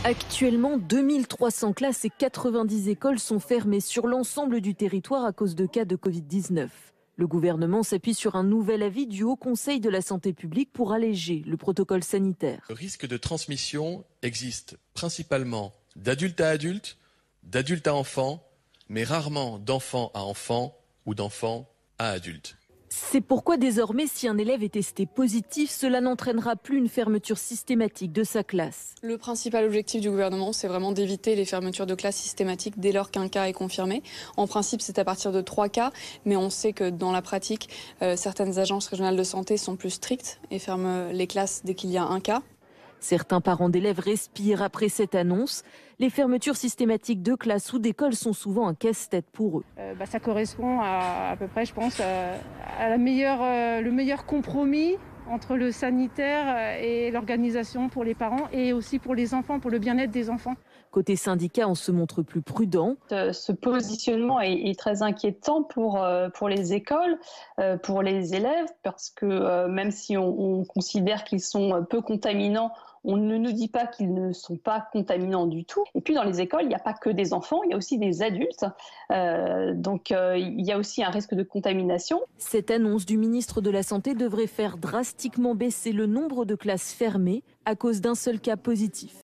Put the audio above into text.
Actuellement, 2300 classes et 90 écoles sont fermées sur l'ensemble du territoire à cause de cas de Covid-19. Le gouvernement s'appuie sur un nouvel avis du Haut Conseil de la santé publique pour alléger le protocole sanitaire. Le risque de transmission existe principalement d'adulte à adulte, d'adulte à enfant, mais rarement d'enfant à enfant ou d'enfant à adulte. C'est pourquoi désormais, si un élève est testé positif, cela n'entraînera plus une fermeture systématique de sa classe. Le principal objectif du gouvernement, c'est vraiment d'éviter les fermetures de classes systématiques dès lors qu'un cas est confirmé. En principe, c'est à partir de 3 cas, mais on sait que dans la pratique, certaines agences régionales de santé sont plus strictes et ferment les classes dès qu'il y a un cas. Certains parents d'élèves respirent après cette annonce. Les fermetures systématiques de classes ou d'écoles sont souvent un casse-tête pour eux. Ça correspond à peu près, je pense, à le meilleur compromis entre le sanitaire et l'organisation pour les parents et aussi pour les enfants, pour le bien-être des enfants. Côté syndicat, on se montre plus prudent. Ce positionnement est très inquiétant pour les écoles, pour les élèves, parce que même si on considère qu'ils sont peu contaminants, on ne nous dit pas qu'ils ne sont pas contaminants du tout. Et puis dans les écoles, il n'y a pas que des enfants, il y a aussi des adultes. Donc il y a aussi un risque de contamination. Cette annonce du ministre de la Santé devrait faire drastiquement baisser le nombre de classes fermées à cause d'un seul cas positif.